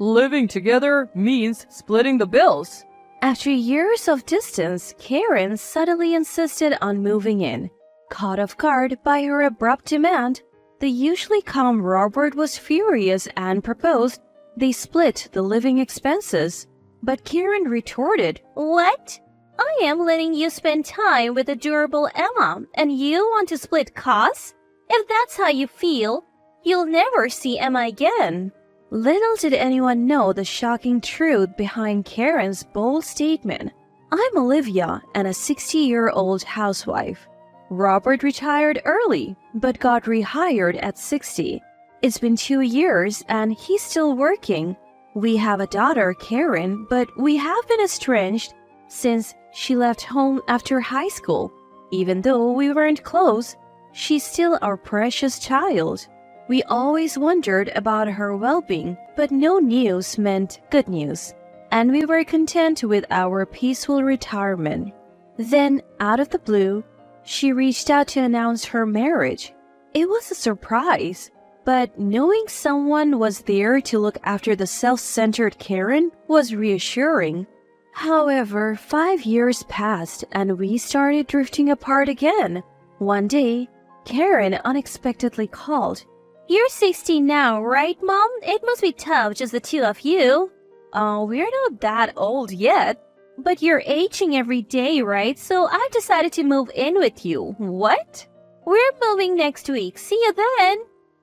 Living together means splitting the bills. After years of distance, Karen suddenly insisted on moving in. Caught off guard by her abrupt demand, the usually calm Robert was furious and proposed they split the living expenses. But Karen retorted, "What? I am letting you spend time with adorable Emma, and you want to split costs? If that's how you feel, you'll never see Emma again." Little did anyone know the shocking truth behind Karen's bold statement. I'm Olivia and a 60-year-old housewife. Robert retired early, but got rehired at 60. It's been 2 years and he's still working. We have a daughter, Karen, but we have been estranged since she left home after high school. Even though we weren't close, she's still our precious child. We always wondered about her well-being, but no news meant good news, and we were content with our peaceful retirement. Then, out of the blue, she reached out to announce her marriage. It was a surprise, but knowing someone was there to look after the self-centered Karen was reassuring. However, 5 years passed and we started drifting apart again. One day, Karen unexpectedly called. "You're 60 now, right, Mom? It must be tough, just the two of you." We're not that old yet. But you're aging every day, right? So I decided to move in with you. What? We're moving next week. See you then.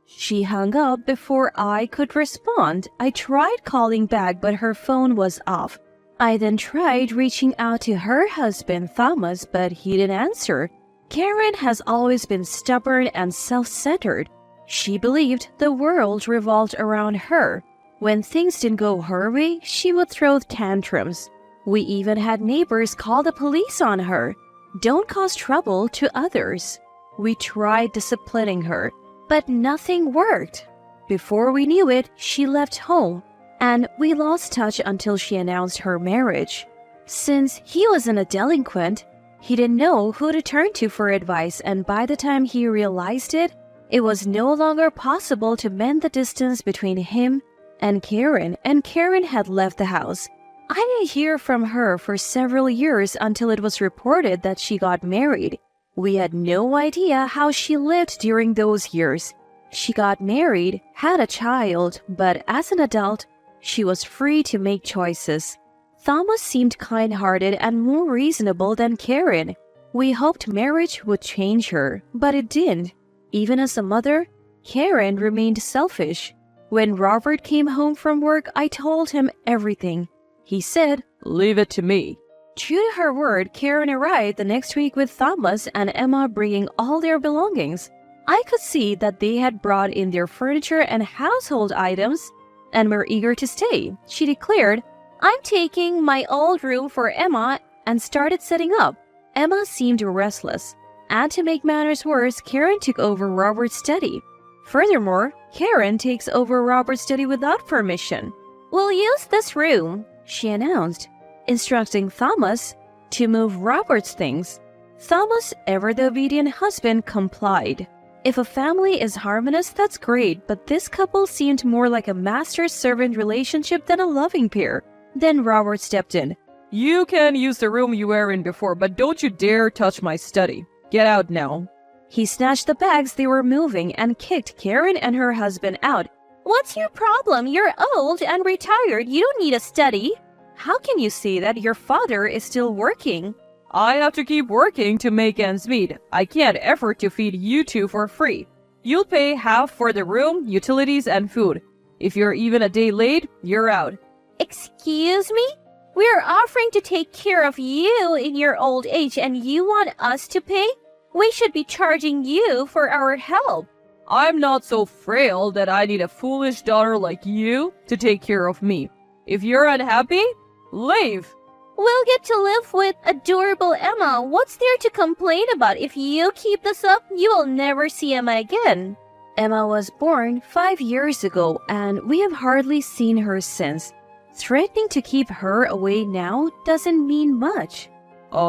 She hung up before I could respond. I tried calling back, but her phone was off. I then tried reaching out to her husband, Thomas, but he didn't answer. Karen has always been stubborn and self-centered. She believed the world revolved around her. When things didn't go her way, she would throw tantrums. We even had neighbors call the police on her. Don't cause trouble to others. We tried disciplining her, but nothing worked. Before we knew it, she left home, and we lost touch until she announced her marriage. Since he wasn't a delinquent, he didn't know who to turn to for advice, and by the time he realized it, it was no longer possible to mend the distance between him and Karen had left the house. I didn't hear from her for several years until it was reported that she got married. We had no idea how she lived during those years. She got married, had a child, but as an adult, she was free to make choices. Thomas seemed kind-hearted and more reasonable than Karen. We hoped marriage would change her, but it didn't. Even as a mother, Karen remained selfish. When Robert came home from work, I told him everything. He said, "Leave it to me." True to her word, Karen arrived the next week with Thomas and Emma bringing all their belongings. I could see that they had brought in their furniture and household items and were eager to stay. She declared, "I'm taking my old room for Emma," and started setting up. Emma seemed restless. And to make matters worse, Karen took over Robert's study. Furthermore, Karen takes over Robert's study without permission. "We'll use this room," she announced, instructing Thomas to move Robert's things. Thomas, ever the obedient husband, complied. If a family is harmonious, that's great, but this couple seemed more like a master-servant relationship than a loving pair. Then Robert stepped in. "You can use the room you were in before, but don't you dare touch my study. Get out now." He snatched the bags they were moving and kicked Karen and her husband out. "What's your problem? You're old and retired. You don't need a study." "How can you say that? Your father is still working." "I have to keep working to make ends meet. I can't afford to feed you two for free. You'll pay half for the room, utilities, and food. If you're even a day late, you're out." "Excuse me? We're offering to take care of you in your old age and you want us to pay? We should be charging you for our help." "I'm not so frail that I need a foolish daughter like you to take care of me. If you're unhappy, leave." "We'll get to live with adorable Emma. What's there to complain about? If you keep this up, you will never see Emma again." Emma was born 5 years ago, and we have hardly seen her since. Threatening to keep her away now doesn't mean much.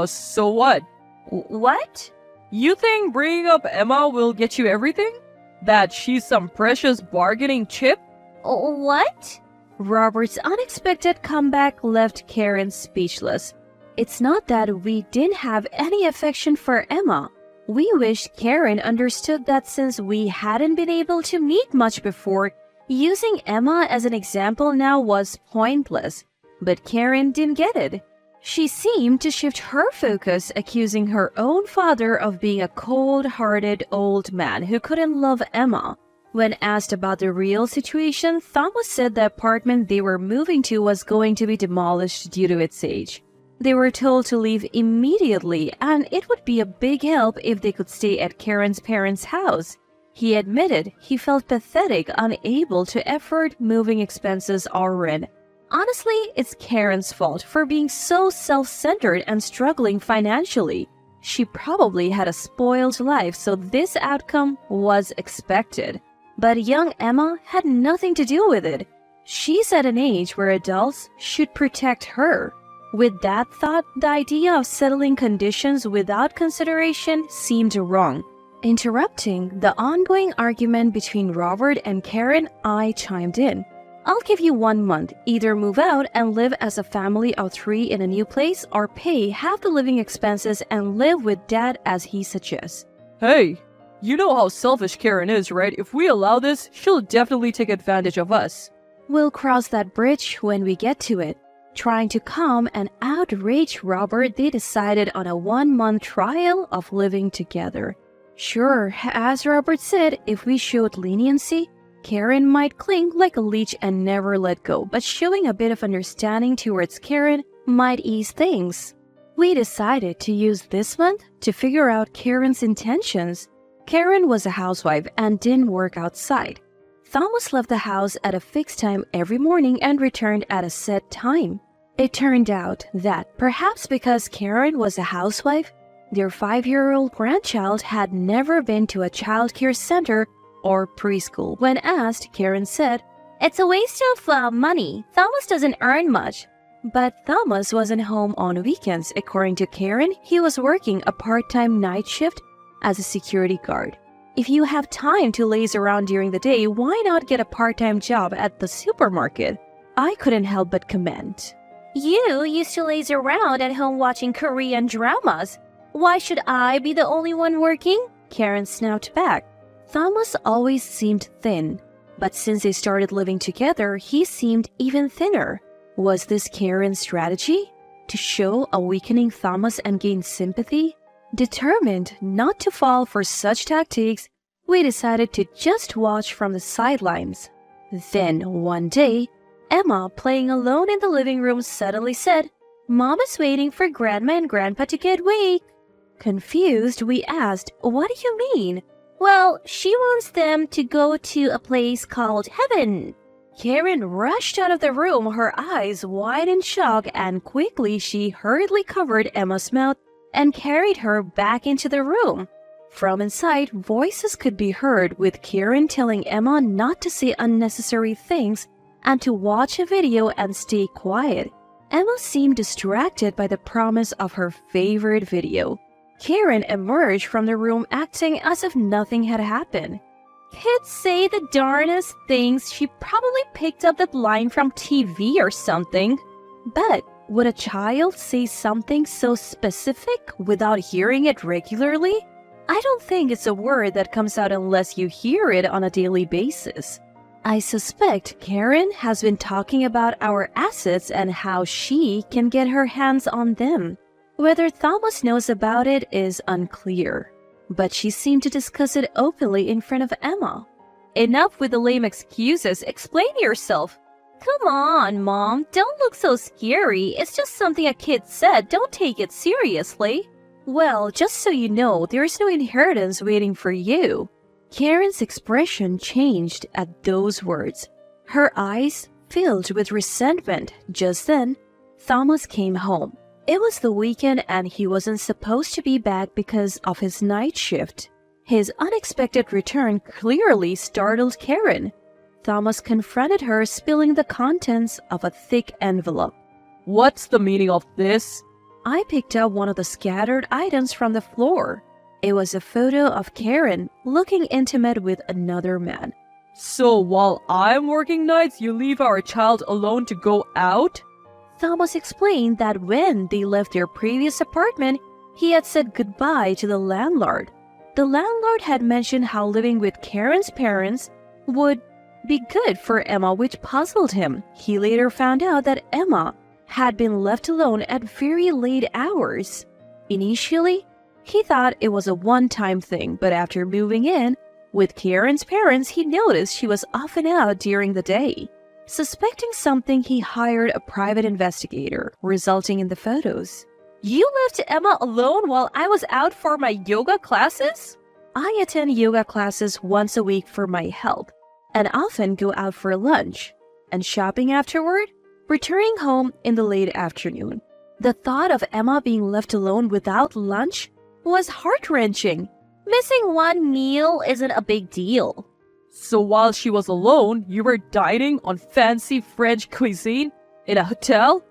So what? What? You think bringing up Emma will get you everything? That she's some precious bargaining chip? What? Robert's unexpected comeback left Karen speechless. It's not that we didn't have any affection for Emma. We wished Karen understood that since we hadn't been able to meet much before, using Emma as an example now was pointless. But Karen didn't get it. She seemed to shift her focus, accusing her own father of being a cold-hearted old man who couldn't love Emma. When asked about the real situation, Thomas said the apartment they were moving to was going to be demolished due to its age. They were told to leave immediately, and it would be a big help if they could stay at Karen's parents' house. He admitted he felt pathetic, unable to afford moving expenses or rent. Honestly, it's Karen's fault for being so self-centered and struggling financially. She probably had a spoiled life, so this outcome was expected. But young Emma had nothing to do with it. She's at an age where adults should protect her. With that thought, the idea of settling conditions without consideration seemed wrong. Interrupting the ongoing argument between Robert and Karen, I chimed in. I'll give you 1 month. Either move out and live as a family of 3 in a new place, or pay half the living expenses and live with Dad as he suggests. Hey, you know how selfish Karen is, right? If we allow this, she'll definitely take advantage of us. We'll cross that bridge when we get to it. Trying to calm and outrage Robert, they decided on a 1-month trial of living together. Sure, as Robert said, if we showed leniency, Karen might cling like a leech and never let go, but showing a bit of understanding towards Karen might ease things. We decided to use this month to figure out Karen's intentions. Karen was a housewife and didn't work outside. Thomas left the house at a fixed time every morning and returned at a set time. It turned out that, perhaps because Karen was a housewife, their 5-year-old grandchild had never been to a childcare center or preschool. When asked, Karen said, "It's a waste of money. Thomas doesn't earn much." But Thomas wasn't home on weekends. According to Karen, he was working a part-time night shift as a security guard. If you have time to laze around during the day, why not get a part-time job at the supermarket? I couldn't help but comment. You used to laze around at home watching Korean dramas. Why should I be the only one working? Karen snapped back. Thomas always seemed thin, but since they started living together, he seemed even thinner. Was this Karen's strategy? To show a weakening Thomas and gain sympathy? Determined not to fall for such tactics, we decided to just watch from the sidelines. Then, one day, Emma, playing alone in the living room, suddenly said, "Mom is waiting for Grandma and Grandpa to get awake." Confused, we asked, "What do you mean?" "Well, she wants them to go to a place called heaven." Karen rushed out of the room, her eyes wide in shock, and quickly she hurriedly covered Emma's mouth and carried her back into the room. From inside, voices could be heard, with Karen telling Emma not to say unnecessary things and to watch a video and stay quiet. Emma seemed distracted by the promise of her favorite video. Karen emerged from the room acting as if nothing had happened. Kids say the darnest things. She probably picked up that line from TV or something. But would a child say something so specific without hearing it regularly? I don't think it's a word that comes out unless you hear it on a daily basis. I suspect Karen has been talking about our assets and how she can get her hands on them. Whether Thomas knows about it is unclear, but she seemed to discuss it openly in front of Emma. Enough with the lame excuses. Explain yourself. Come on, Mom. Don't look so scary. It's just something a kid said. Don't take it seriously. Well, just so you know, there is no inheritance waiting for you. Karen's expression changed at those words. Her eyes filled with resentment. Just then, Thomas came home. It was the weekend and he wasn't supposed to be back because of his night shift. His unexpected return clearly startled Karen. Thomas confronted her, spilling the contents of a thick envelope. What's the meaning of this? I picked up one of the scattered items from the floor. It was a photo of Karen looking intimate with another man. So while I'm working nights, you leave our child alone to go out? Thomas explained that when they left their previous apartment, he had said goodbye to the landlord. The landlord had mentioned how living with Karen's parents would be good for Emma, which puzzled him. He later found out that Emma had been left alone at very late hours. Initially, he thought it was a one-time thing, but after moving in with Karen's parents, he noticed she was often out during the day. Suspecting something, he hired a private investigator, resulting in the photos. You left Emma alone while I was out for my yoga classes? I attend yoga classes once a week for my health, and often go out for lunch and shopping afterward, returning home in the late afternoon. The thought of Emma being left alone without lunch was heart-wrenching. Missing one meal isn't a big deal. So while she was alone, you were dining on fancy French cuisine in a hotel?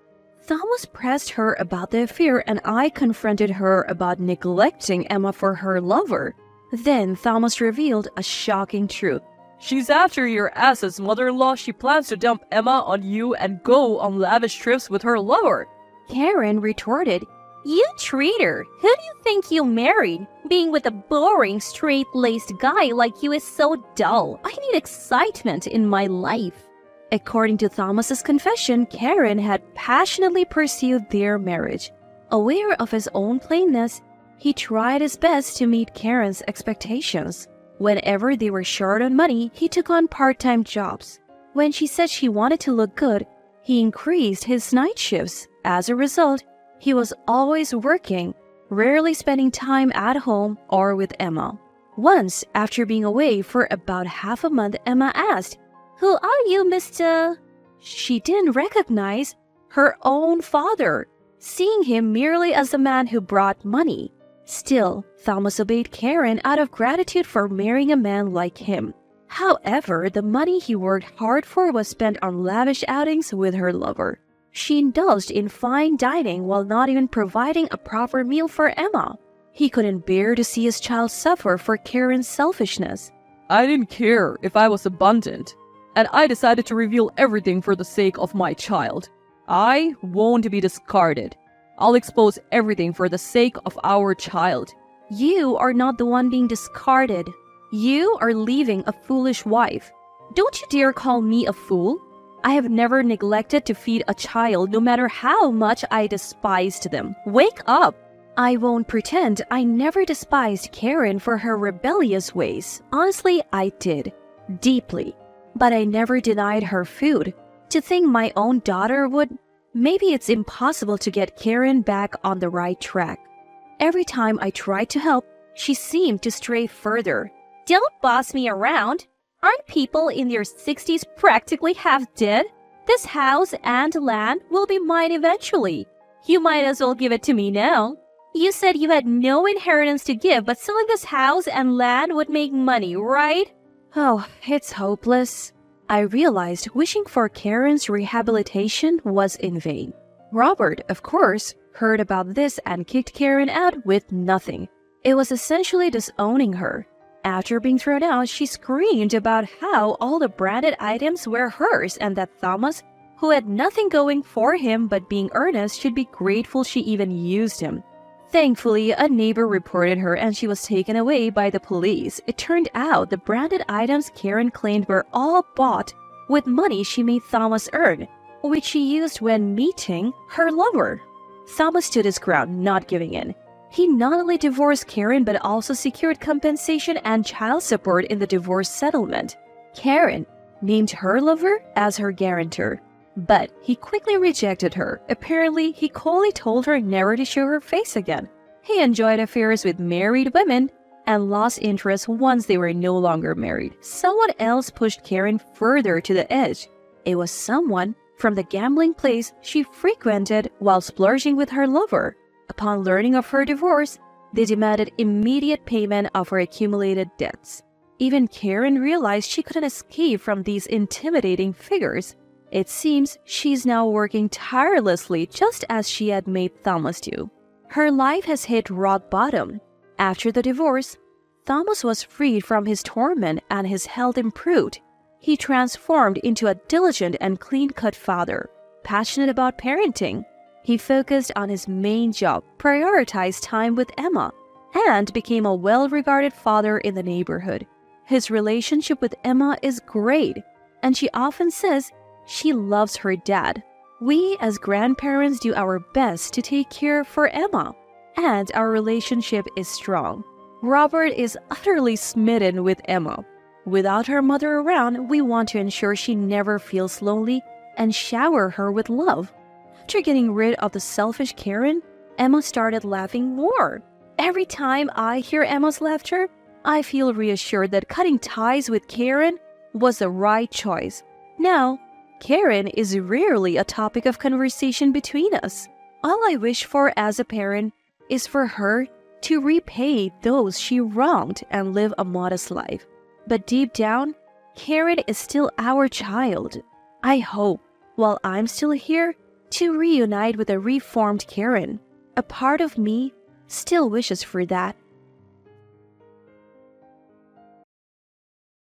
Thomas pressed her about the affair, and I confronted her about neglecting Emma for her lover. Then Thomas revealed a shocking truth. She's after your ass as mother-in-law. She plans to dump Emma on you and go on lavish trips with her lover. Karen retorted, "You traitor! Who do you think you married? Being with a boring, straight-laced guy like you is so dull. I need excitement in my life." According to Thomas's confession, Karen had passionately pursued their marriage. Aware of his own plainness, he tried his best to meet Karen's expectations. Whenever they were short on money, he took on part-time jobs. When she said she wanted to look good, he increased his night shifts. As a result, he was always working, rarely spending time at home or with Emma. Once, after being away for about half a month, Emma asked, "Who are you, Mr.?" She didn't recognize her own father, seeing him merely as the man who brought money. Still, Thomas obeyed Karen out of gratitude for marrying a man like him. However, the money he worked hard for was spent on lavish outings with her lover. She indulged in fine dining while not even providing a proper meal for Emma. He couldn't bear to see his child suffer for Karen's selfishness. I didn't care if I was abundant, and I decided to reveal everything for the sake of my child. I won't be discarded. I'll expose everything for the sake of our child. You are not the one being discarded. You are leaving a foolish wife. Don't you dare call me a fool. I have never neglected to feed a child, no matter how much I despised them. Wake up! I won't pretend I never despised Karen for her rebellious ways. Honestly, I did. Deeply. But I never denied her food. To think my own daughter would... Maybe it's impossible to get Karen back on the right track. Every time I tried to help, she seemed to stray further. Don't boss me around. Aren't people in their 60s practically half dead? This house and land will be mine eventually. You might as well give it to me now. You said you had no inheritance to give, but selling this house and land would make money, right? Oh, it's hopeless. I realized wishing for Karen's rehabilitation was in vain. Robert, of course, heard about this and kicked Karen out with nothing. It was essentially disowning her. After being thrown out, she screamed about how all the branded items were hers and that Thomas, who had nothing going for him but being earnest, should be grateful she even used him. Thankfully, a neighbor reported her and she was taken away by the police. It turned out the branded items Karen claimed were all bought with money she made Thomas earn, which she used when meeting her lover. Thomas stood his ground, not giving in. He not only divorced Karen but also secured compensation and child support in the divorce settlement. Karen named her lover as her guarantor, but he quickly rejected her. Apparently, he coldly told her never to show her face again. He enjoyed affairs with married women and lost interest once they were no longer married. Someone else pushed Karen further to the edge. It was someone from the gambling place she frequented while splurging with her lover. Upon learning of her divorce, they demanded immediate payment of her accumulated debts. Even Karen realized she couldn't escape from these intimidating figures. It seems she's now working tirelessly just as she had made Thomas do. Her life has hit rock bottom. After the divorce, Thomas was freed from his torment and his health improved. He transformed into a diligent and clean-cut father, passionate about parenting. He focused on his main job, prioritized time with Emma, and became a well-regarded father in the neighborhood. His relationship with Emma is great, and she often says she loves her dad. We as grandparents do our best to take care for Emma, and our relationship is strong. Robert is utterly smitten with Emma. Without her mother around, we want to ensure she never feels lonely and shower her with love. After getting rid of the selfish Karen, Emma started laughing more. Every time I hear Emma's laughter, I feel reassured that cutting ties with Karen was the right choice. Now, Karen is rarely a topic of conversation between us. All I wish for as a parent is for her to repay those she wronged and live a modest life. But deep down, Karen is still our child. I hope, while I'm still here, to reunite with a reformed Karen. A part of me still wishes for that.